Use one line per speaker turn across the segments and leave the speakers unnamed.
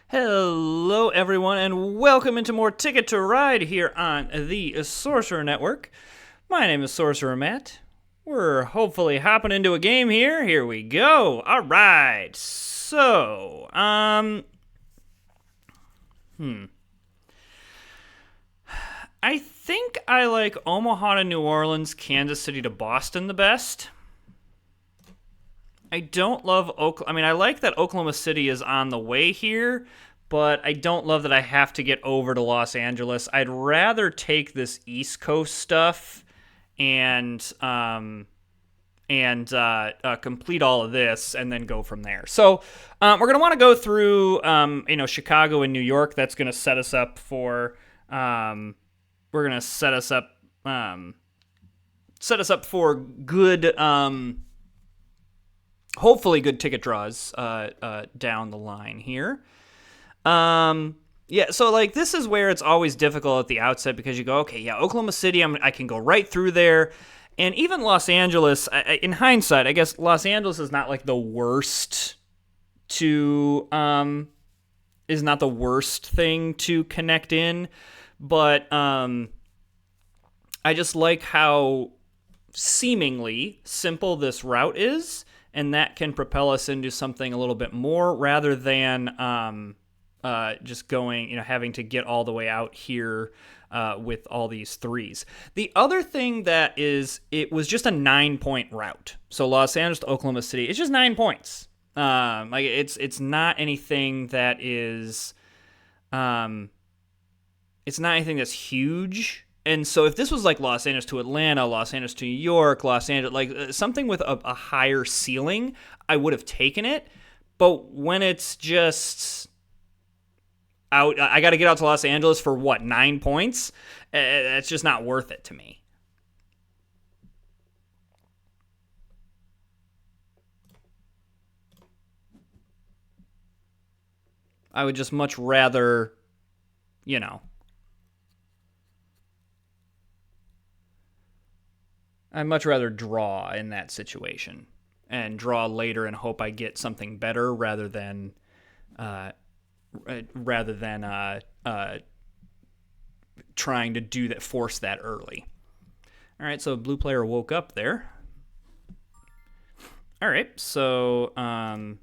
Hello, everyone, and welcome into more Ticket to Ride here on the Sorcerer Network. My name is Sorcerer Matt. We're hopefully hopping into a game here. Here we go. All right. I think I like Omaha to New Orleans, Kansas City to Boston the best. I don't love Oklahoma. I mean, I like that Oklahoma City is on the way here, but I don't love that I have to get over to Los Angeles. I'd rather take this East Coast stuff and complete all of this and then go from there. So we're gonna want to go through Chicago and New York. That's gonna set us up for we're gonna set us up for good. Hopefully good ticket draws down the line here. Yeah, so like this is where it's always difficult at the outset because you go, okay, yeah, Oklahoma City, I can go right through there, and even Los Angeles. In hindsight, I guess Los Angeles is not like the worst to is not the worst thing to connect in, but I just like how seemingly simple this route is, and that can propel us into something a little bit more rather than just going, having to get all the way out here with all these threes. The other thing that is, it was just a 9-point route. So Los Angeles to Oklahoma City, it's just 9 points. It's not anything that is, it's not anything that's huge. And so if this was like Los Angeles to Atlanta, Los Angeles to New York, Los Angeles, like something with a higher ceiling, I would have taken it. But when it's just out, I got to get out to Los Angeles for what, 9 points? It's just not worth it to me. I would just much rather, you know, I'd much rather draw in that situation and draw later and hope I get something better uh, rather than trying to do that, force that early. All right, so blue player woke up there. All right, so I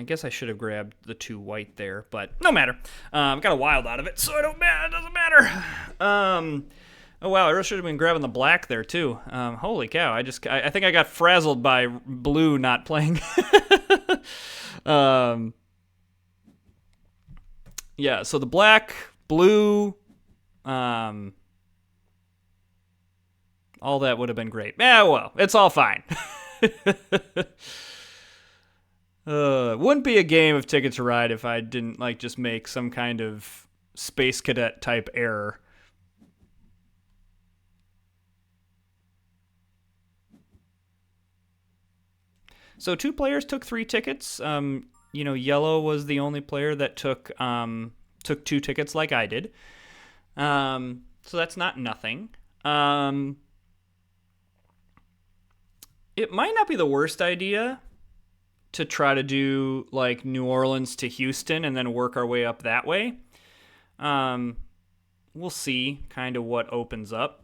guess I should have grabbed the 2 white there, but no matter. Got a wild out of it, so it doesn't matter. Oh wow, I really should have been grabbing the black there too. Holy cow! I think I got frazzled by blue not playing. Yeah, so the black, blue, all that would have been great. Yeah, well, it's all fine. Wouldn't be a game of Ticket to Ride if I didn't just make some kind of Space Cadet type error. So 2 players took 3 tickets. Yellow was the only player that took 2 tickets like I did. So that's not nothing. It might not be the worst idea to try to do like New Orleans to Houston and then work our way up that way. We'll see kind of what opens up.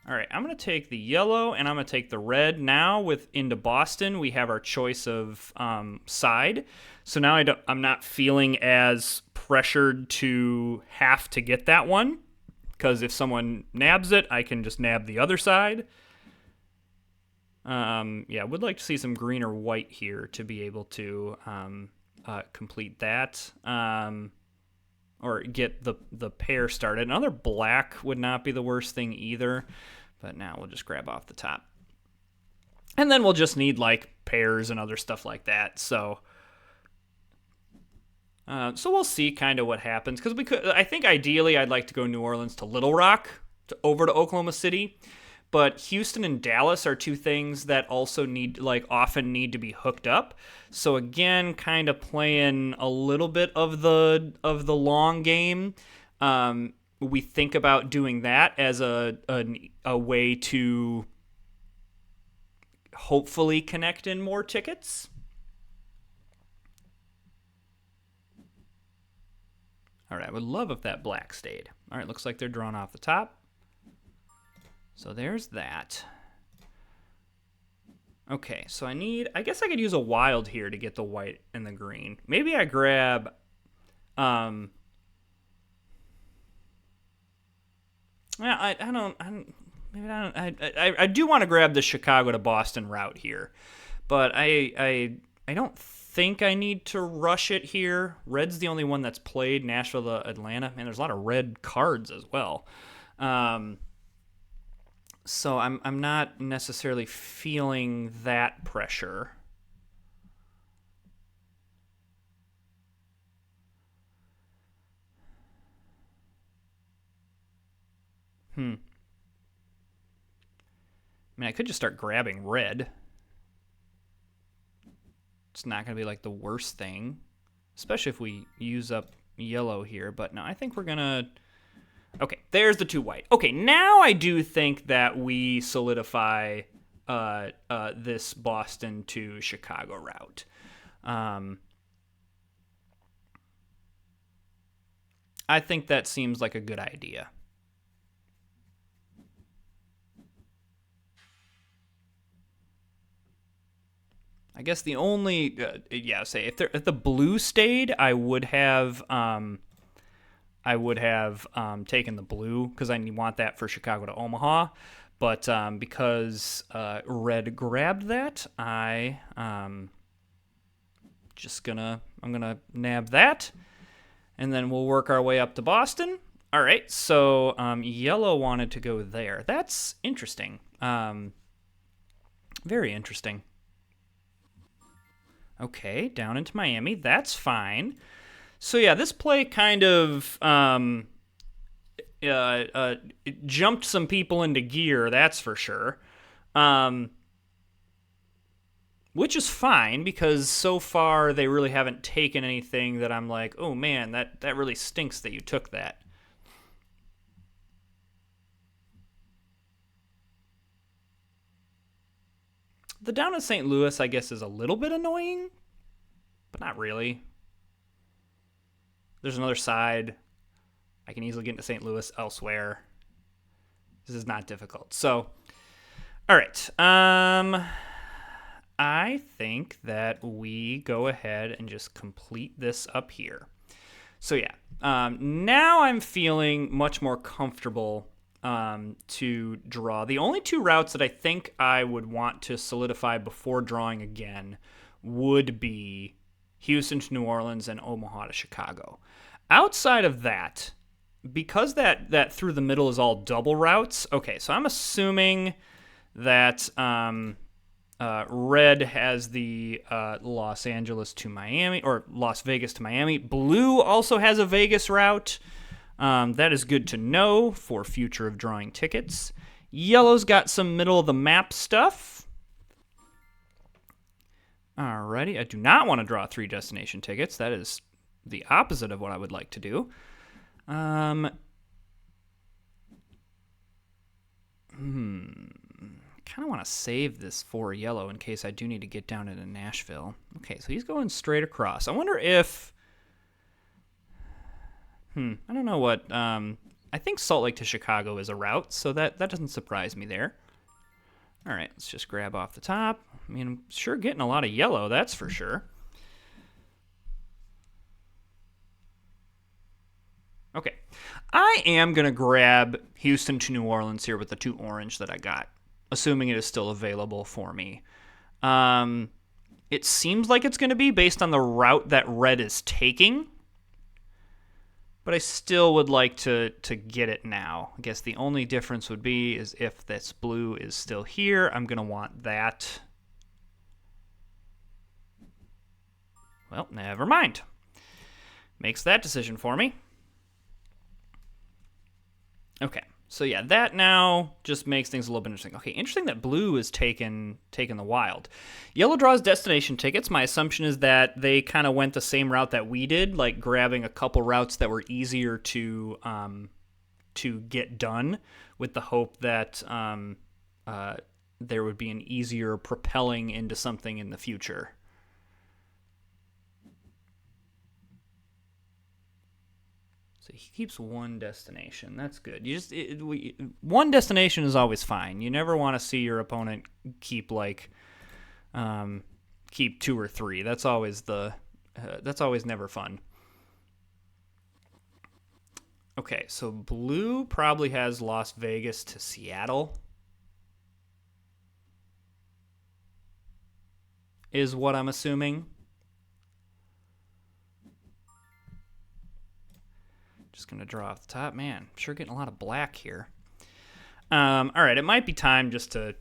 All right, I'm going to take the yellow and I'm going to take the red. Now into Boston, we have our choice of side. So now I'm not feeling as pressured to have to get that one, because if someone nabs it, I can just nab the other side. Yeah, would like to see some green or white here to be able to complete that. Or get the pair started. Another black would not be the worst thing either, but now we'll just grab off the top. And then we'll just need like pairs and other stuff like that. So we'll see kind of what happens, because I think ideally I'd like to go New Orleans to Little Rock over to Oklahoma City. But Houston and Dallas are 2 things that also often need to be hooked up. So again, kind of playing a little bit of the long game. We think about doing that as a way to hopefully connect in more tickets. All right, I would love if that black stayed. All right, looks like they're drawn off the top. So there's that. Okay, so I guess I could use a wild here to get the white and the green. Maybe I grab, yeah, I do want to grab the Chicago to Boston route here, but I don't think I need to rush it here. Red's the only one that's played. Nashville to Atlanta. Man, there's a lot of red cards as well. So I'm not necessarily feeling that pressure. I mean, I could just start grabbing red. It's not going to be like the worst thing, especially if we use up yellow here. But no, I think we're going to... Okay, there's the 2 white. Okay, now I do think that we solidify this Boston to Chicago route. I think that seems like a good idea. I guess the only, say if the blue stayed, I would have taken the blue because I want that for Chicago to Omaha. But because red grabbed that, I'm gonna nab that, and then we'll work our way up to Boston. All right, so yellow wanted to go there. That's interesting. Very interesting. Okay, down into Miami. That's fine. So yeah, this play kind of it jumped some people into gear, that's for sure. Which is fine, because so far they really haven't taken anything that I'm like, oh man, that really stinks that you took that. The down in St. Louis, I guess, is a little bit annoying, but not really. There's another side. I can easily get into St. Louis elsewhere. This is not difficult. So, all right. I think that we go ahead and just complete this up here. So yeah, now I'm feeling much more comfortable to draw. The only 2 routes that I think I would want to solidify before drawing again would be Houston to New Orleans and Omaha to Chicago. Outside of that, because that through the middle is all double routes, okay, so I'm assuming that red has the Los Angeles to Miami, or Las Vegas to Miami. Blue also has a Vegas route. That is good to know for future of drawing tickets. Yellow's got some middle of the map stuff. Alrighty, I do not want to draw 3 destination tickets. That is the opposite of what I would like to do. Kind of want to save this for yellow in case I do need to get down into Nashville. Okay, so he's going straight across. I wonder if... I don't know what... I think Salt Lake to Chicago is a route, so that doesn't surprise me there. All right, let's just grab off the top. I mean, I'm sure getting a lot of yellow, that's for sure. Okay, I am going to grab Houston to New Orleans here with the 2 orange that I got, assuming it is still available for me. It seems like it's going to be based on the route that red is taking, but I still would like to get it now. I guess the only difference would be is if this blue is still here, I'm going to want that. Well, never mind. Makes that decision for me. Okay, so yeah, that now just makes things a little bit interesting. Okay, interesting that blue is taking the wild. Yellow draws destination tickets. My assumption is that they kind of went the same route that we did, like grabbing a couple routes that were easier to get done, with the hope that there would be an easier propelling into something in the future. So he keeps one destination. That's good. One destination is always fine. You never want to see your opponent keep keep 2 or 3. That's always never fun. Okay, so blue probably has Las Vegas to Seattle, is what I'm assuming. Just going to draw off the top. Man, sure getting a lot of black here. All right, it might be time just to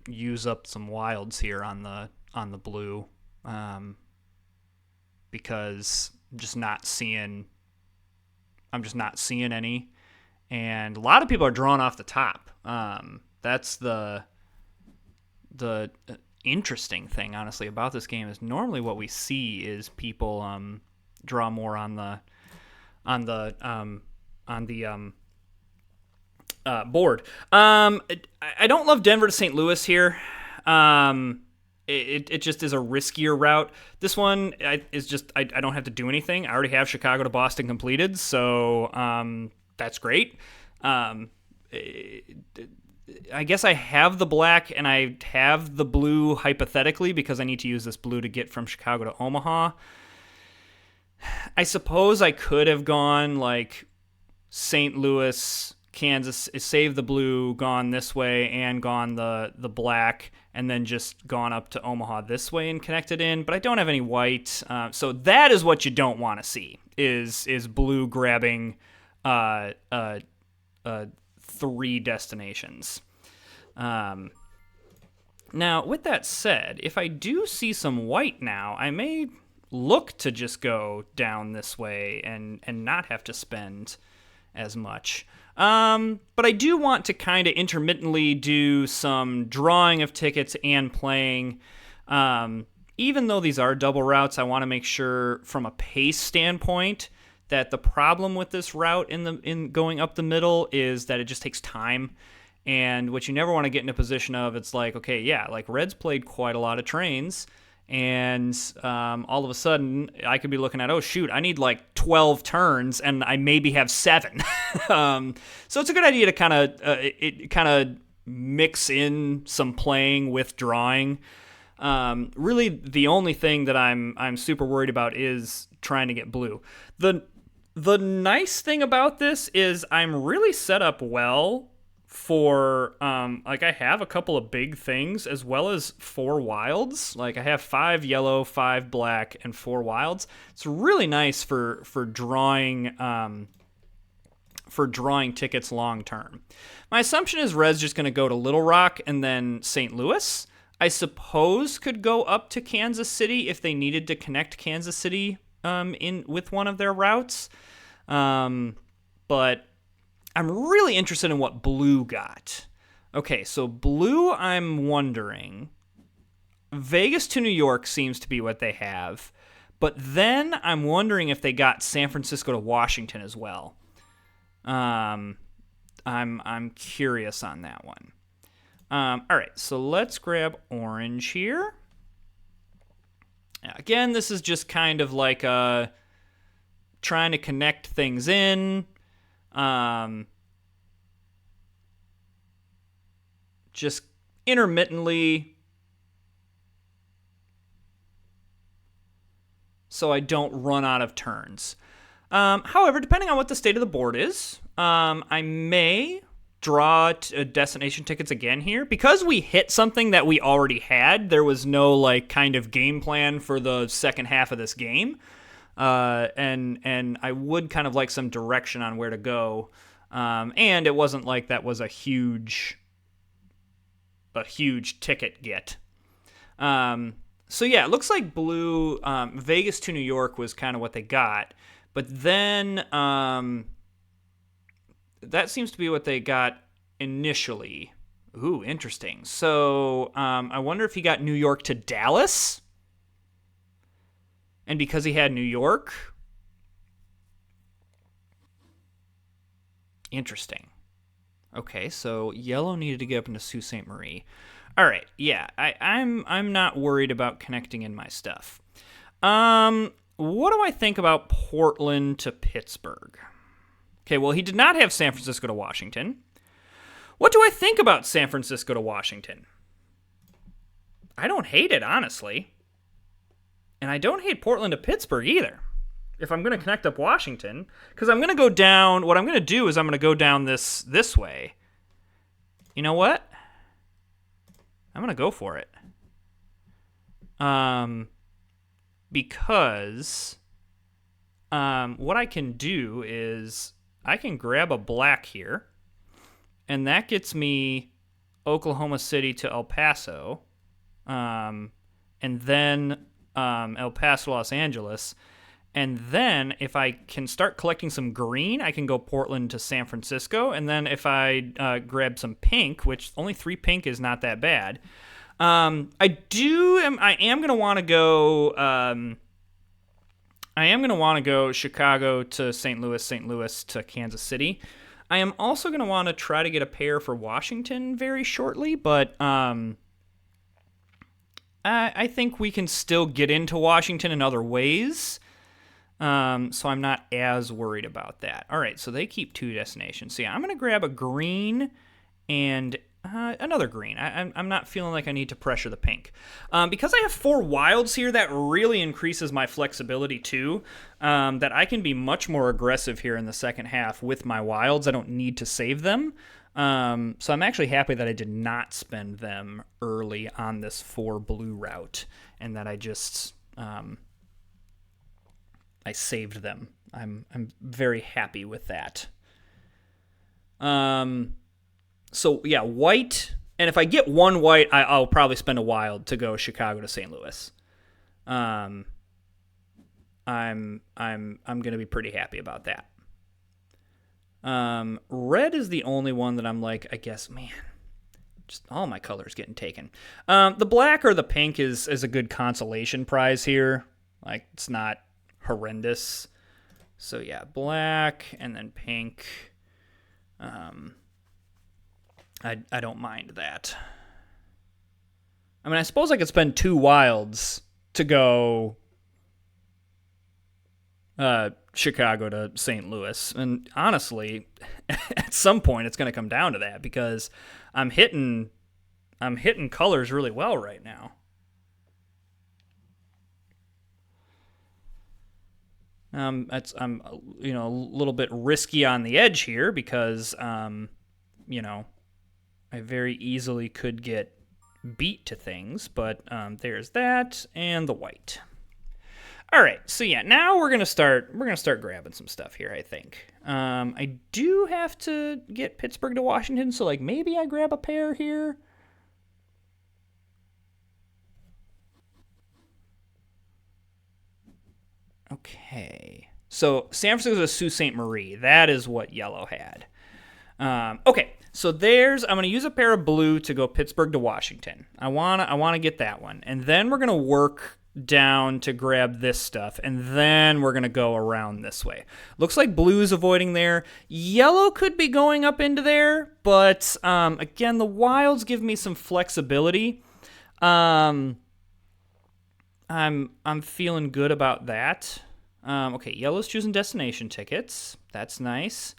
use up some wilds here on the blue, because I'm just not seeing any, and a lot of people are drawing off the top. That's the interesting thing, honestly, about this game is normally what we see is people draw more on the board. I don't love Denver to St. Louis here. It just is a riskier route. This one is just I don't have to do anything. I already have Chicago to Boston completed, so that's great. I guess I have the black and I have the blue hypothetically because I need to use this blue to get from Chicago to Omaha. I suppose I could have gone like St. Louis, Kansas, save the blue, gone this way, and gone the black, and then just gone up to Omaha this way and connected in. But I don't have any white, so that is what you don't want to see is blue grabbing 3 destinations. Now, with that said, if I do see some white now, I may look to just go down this way and not have to spend as much. But I do want to kind of intermittently do some drawing of tickets and playing. Even though these are double routes, I want to make sure from a pace standpoint that the problem with this route in going up the middle is that it just takes time. And what you never want to get in a position of, it's like, okay, yeah, like Red's played quite a lot of trains, and all of a sudden I could be looking at, oh shoot, I need like 12 turns, and I maybe have 7. So it's a good idea to kind of mix in some playing with drawing. Really, the only thing that I'm super worried about is trying to get blue. The nice thing about this is I'm really set up well for like I have a couple of big things as well as 4 wilds. Like I have 5 yellow, 5 black, and 4 wilds. It's really nice for drawing tickets long term. My assumption is Red's just going to go to Little Rock and then St. Louis. I suppose could go up to Kansas City if they needed to connect Kansas City in with one of their routes. But I'm really interested in what blue got. Okay, so blue, I'm wondering. Vegas to New York seems to be what they have. But then I'm wondering if they got San Francisco to Washington as well. I'm curious on that one. All right, so let's grab orange here. Again, this is just kind of like trying to connect things in. Just intermittently, so I don't run out of turns. However, depending on what the state of the board is, I may draw destination tickets again here. Because we hit something that we already had, there was no like kind of game plan for the second half of this game. And I would kind of like some direction on where to go. And it wasn't like that was a huge ticket get. So yeah, it looks like blue, Vegas to New York was kind of what they got. But then that seems to be what they got initially. Ooh, interesting. So I wonder if he got New York to Dallas. And because he had New York. Interesting. Okay, so yellow needed to get up into Sault Ste. Marie. All right, yeah, I'm not worried about connecting in my stuff. What do I think about Portland to Pittsburgh? Okay, well, he did not have San Francisco to Washington. What do I think about San Francisco to Washington? I don't hate it, honestly. And I don't hate Portland to Pittsburgh either. If I'm going to connect up Washington, because I'm going to go down, what I'm going to do is I'm going to go down this way. You know what? I'm going to go for it. Because what I can do is I can grab a black here, and that gets me Oklahoma City to El Paso, and then El Paso, Los Angeles. And then if I can start collecting some green, I can go Portland to San Francisco. And then if I grab some pink, which only 3 pink is not that bad, I am going to want to go. I am going to want to go Chicago to St. Louis to Kansas City. I am also going to want to try to get a pair for Washington very shortly, but I think we can still get into Washington in other ways. So I'm not as worried about that. All right, so they keep 2 destinations. So yeah, I'm going to grab a green and another green. I'm not feeling like I need to pressure the pink. Because I have 4 wilds here, that really increases my flexibility too, that I can be much more aggressive here in the second half with my wilds. I don't need to save them. So I'm actually happy that I did not spend them early on this 4 blue route and that I just I saved them. I'm very happy with that. So yeah, white, and if I get 1 white, I'll probably spend a wild to go Chicago to St. Louis. I'm gonna be pretty happy about that. Red is the only one that I'm like, I guess, man, just all my colors getting taken. The black or the pink is a good consolation prize here. Like, it's not horrendous. So yeah, black and then pink. I don't mind that. I mean, I suppose I could spend 2 wilds to go Chicago to St. Louis. And honestly, at some point it's going to come down to that because I'm hitting colors really well right now. I'm a little bit risky on the edge here because I very easily could get beat to things, but there's that and the white. All right, so yeah, now we're gonna start grabbing some stuff here. I think I do have to get Pittsburgh to Washington, so like maybe I grab a pair here. Okay, so San Francisco to Sault Ste. Marie. That is what yellow had. Okay, so I'm going to use a pair of blue to go Pittsburgh to Washington. I want to get that one. And then we're going to work down to grab this stuff. And then we're going to go around this way. Looks like blue's avoiding there. Yellow could be going up into there. But, again, the wilds give me some flexibility. I'm feeling good about that. Okay, yellow's choosing destination tickets. That's nice.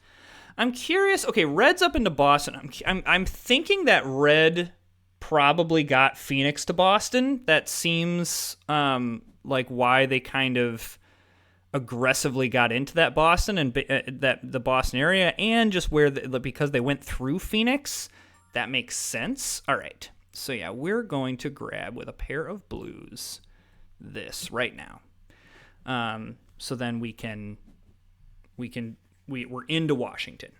I'm curious. Okay, red's up into Boston. I'm thinking that red probably got Phoenix to Boston. That seems like why they kind of aggressively got into that Boston and the Boston area, and just because they went through Phoenix. That makes sense. All right. So yeah, we're going to grab with a pair of blues this right now. So then we're into Washington.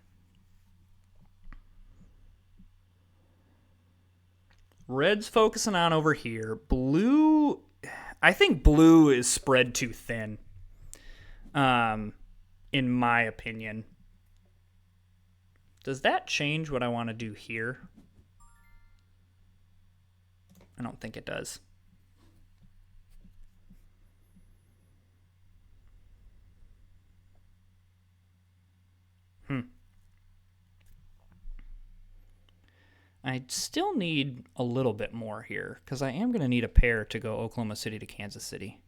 Red's focusing on over here. Blue, I think blue is spread too thin, in my opinion. Does that change what I want to do here? I don't think it does. I still need a little bit more here because I am going to need a pair to go Oklahoma City to Kansas City.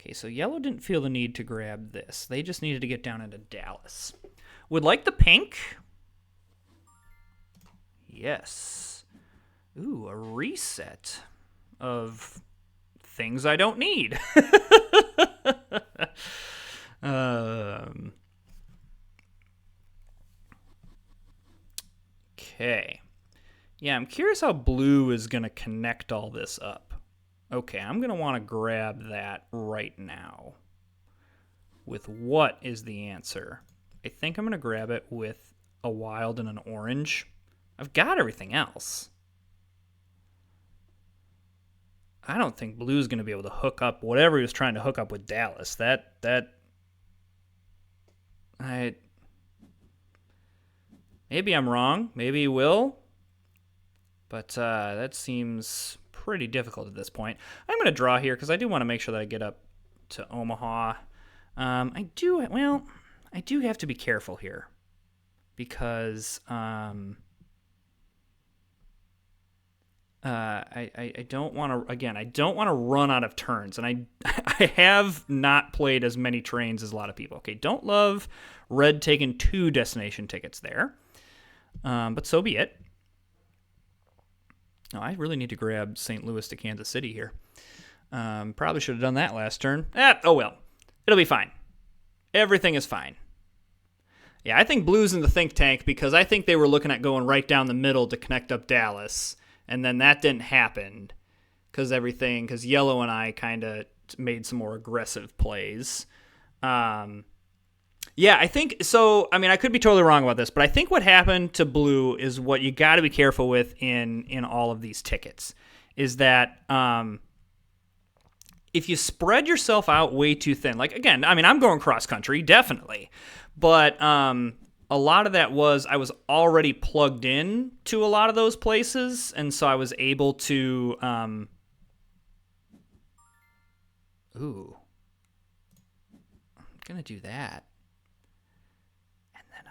Okay, Okay, so yellow didn't feel the need to grab this. They just needed to get down into Dallas. Would like the pink. Yes. Ooh, a reset of things I don't need. Okay. Yeah, I'm curious how blue is going to connect all this up. Okay, I'm going to want to grab that right now. With what is the answer? I think I'm going to grab it with a wild and an orange. I've got everything else. I don't think blue's going to be able to hook up whatever he was trying to hook up with Dallas. Maybe I'm wrong. Maybe he will. But that seems pretty difficult at this point. I'm going to draw here because I do want to make sure that I get up to Omaha. I do have to be careful here because I don't want to, again, I don't want to run out of turns. And I have not played as many trains as a lot of people. Okay, don't love red taking 2 destination tickets there. But so be it. Oh, I really need to grab St. Louis to Kansas City here. Probably should have done that last turn. Oh well. It'll be fine. Everything is fine. Yeah, I think blue's in the think tank because I think they were looking at going right down the middle to connect up Dallas, and then that didn't happen because yellow and I kind of made some more aggressive plays. Yeah, I think so. I mean, I could be totally wrong about this, but I think what happened to blue is what you got to be careful with in all of these tickets is that if you spread yourself out way too thin, like again, I mean, I'm going cross country, definitely, but a lot of that was I was already plugged in to a lot of those places, and so I was able to. Ooh, I'm gonna do that.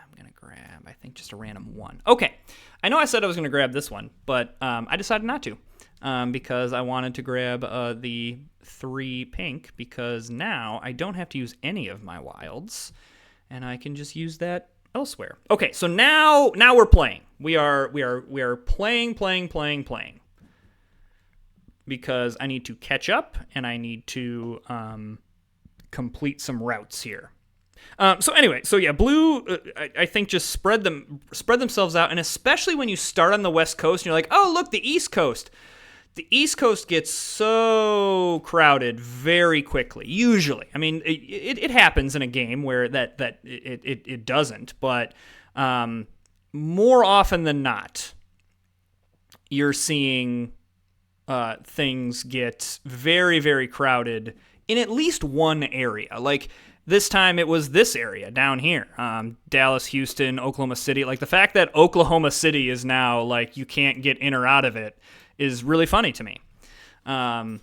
I'm going to grab, I think, just a random 1. Okay, I know I said I was going to grab this one, but I decided not to because I wanted to grab the 3 pink because now I don't have to use any of my wilds, and I can just use that elsewhere. Okay, so now we're playing. We are playing because I need to catch up and I need to complete some routes here. So yeah, blue, I think just spread themselves out, and especially when you start on the West Coast and you're like, oh, look, the East Coast. The East Coast gets so crowded very quickly, usually. I mean, it happens in a game where it doesn't, but more often than not, you're seeing things get very, very crowded in at least one area. Like, this time it was this area down here, Dallas, Houston, Oklahoma City. Like the fact that Oklahoma City is now like you can't get in or out of it is really funny to me. And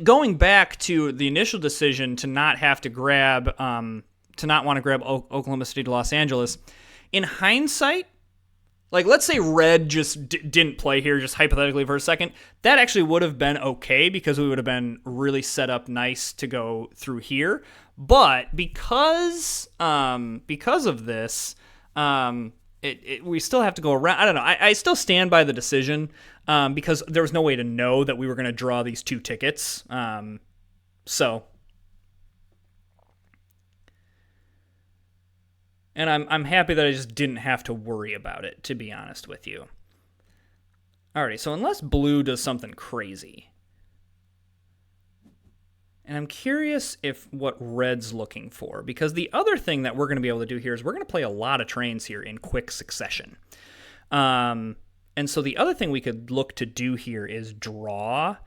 going back to the initial decision to not have to grab, to not want to grab Oklahoma City to Los Angeles, in hindsight, like let's say red just didn't play here, just hypothetically for a second, that actually would have been okay because we would have been really set up nice to go through here. But because of this, we still have to go around. I don't know. I still stand by the decision because there was no way to know that we were going to draw these 2 tickets. So. And I'm happy that I just didn't have to worry about it, to be honest with you. Alrighty, so unless blue does something crazy. And I'm curious if what red's looking for, because the other thing that we're going to be able to do here is we're going to play a lot of trains here in quick succession. And so the other thing we could look to do here is draw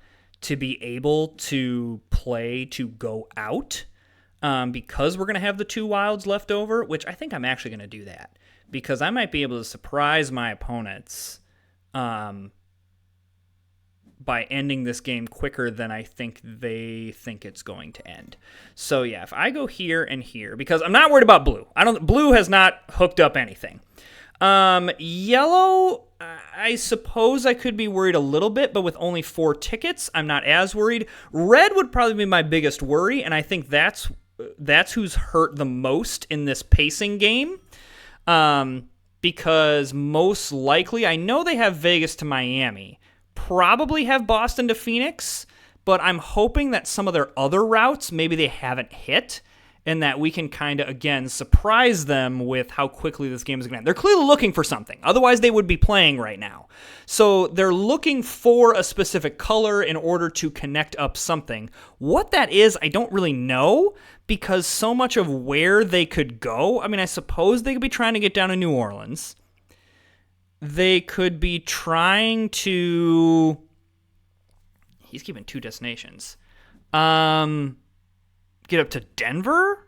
to be able to play to go out. Because we're going to have the 2 wilds left over, which I think I'm actually going to do that. Because I might be able to surprise my opponents by ending this game quicker than I think they think it's going to end. So yeah, if I go here and here, because I'm not worried about blue. Blue has not hooked up anything. Yellow, I suppose I could be worried a little bit, but with only 4 tickets, I'm not as worried. Red would probably be my biggest worry, and I think that's who's hurt the most in this pacing game. Because most likely, I know they have Vegas to Miami, probably have Boston to Phoenix, but I'm hoping that some of their other routes, maybe they haven't hit, and that we can kind of, again, surprise them with how quickly this game is going to end. They're clearly looking for something. Otherwise, they would be playing right now. So they're looking for a specific color in order to connect up something. What that is, I don't really know, because so much of where they could go, I mean, I suppose they could be trying to get down to New Orleans. They could be trying to... He's keeping 2 destinations. Get up to Denver?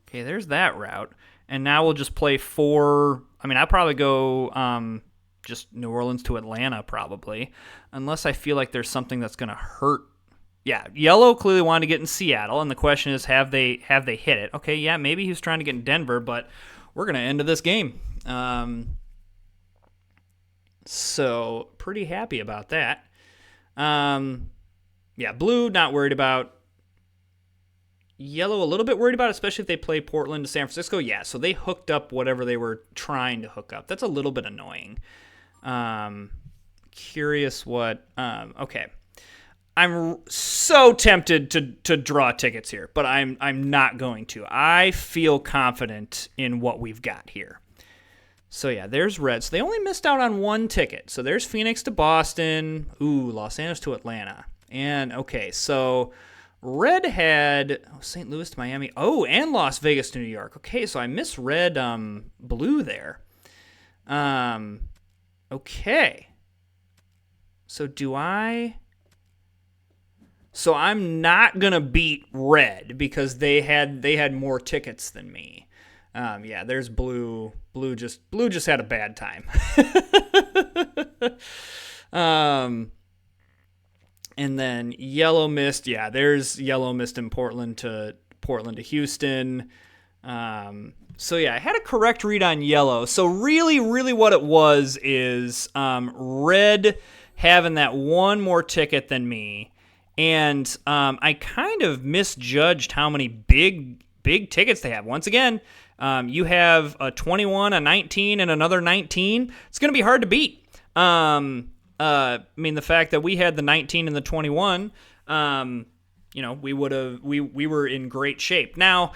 Okay, there's that route. And now we'll just play 4... I mean, I'll probably go just New Orleans to Atlanta, probably. Unless I feel like there's something that's going to hurt. Yeah, Yellow clearly wanted to get in Seattle, and the question is, have they hit it? Okay, yeah, maybe he was trying to get in Denver, but we're going to end this game. So, pretty happy about that. Yeah, Blue, not worried about. Yellow, a little bit worried about, especially if they play Portland to San Francisco. Yeah, so they hooked up whatever they were trying to hook up. That's a little bit annoying. Curious what... okay. I'm so tempted to draw tickets here, but I'm not going to. I feel confident in what we've got here. So yeah, there's Red. So they only missed out on 1 ticket. So there's Phoenix to Boston. Ooh, Los Angeles to Atlanta. And okay, so Red had St. Louis to Miami. Oh, and Las Vegas to New York. Okay, so I misread Blue there. Okay. So do I... So I'm not gonna beat Red because they had more tickets than me. Yeah, there's Blue. Blue just had a bad time. And then Yellow missed. Yeah, there's Yellow missed in Portland to Houston. So yeah, I had a correct read on Yellow. So really what it was is Red having that 1 more ticket than me. And I kind of misjudged how many big tickets they have. Once again, you have a 21, a 19, and another 19. It's going to be hard to beat. I mean, the fact that we had the 19 and the 21, we were in great shape. Now,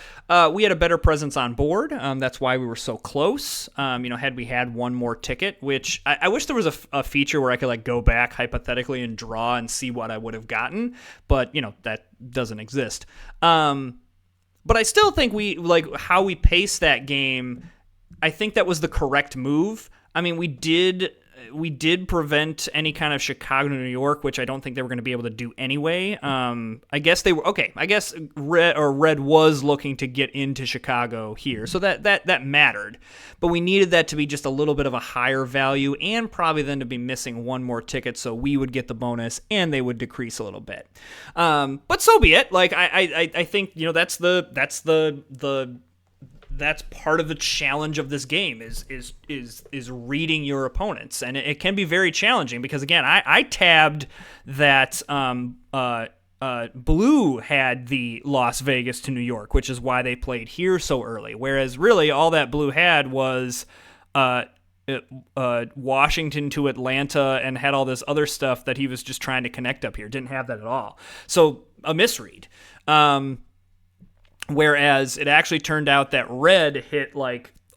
we had a better presence on board. That's why we were so close. Had we had 1 more ticket, which I wish there was a feature where I could go back hypothetically and draw and see what I would have gotten, but that doesn't exist. But I still think how we paced that game. I think that was the correct move. I mean, we did prevent any kind of Chicago to New York, which I don't think they were going to be able to do anyway. I guess they were okay. I guess Red was looking to get into Chicago here, so that mattered. But we needed that to be just a little bit of a higher value, and probably then to be missing 1 more ticket, so we would get the bonus and they would decrease a little bit. But so be it. I think that's part of the challenge of this game is reading your opponents, and it can be very challenging because again I tabbed that Blue had the Las Vegas to New York, which is why they played here so early, whereas really all that Blue had was Washington to Atlanta and had all this other stuff that he was just trying to connect up here. Didn't have that at all, so a misread. Whereas it actually turned out that Red hit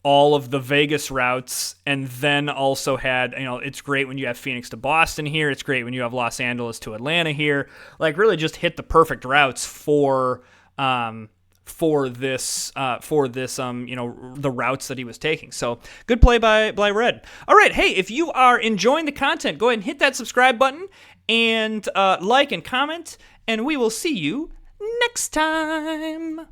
all of the Vegas routes and then also had, it's great when you have Phoenix to Boston here. It's great when you have Los Angeles to Atlanta here. Really just hit the perfect routes for this, the routes that he was taking. So good play by Red. All right. Hey, if you are enjoying the content, go ahead and hit that subscribe button and like and comment, and we will see you next time.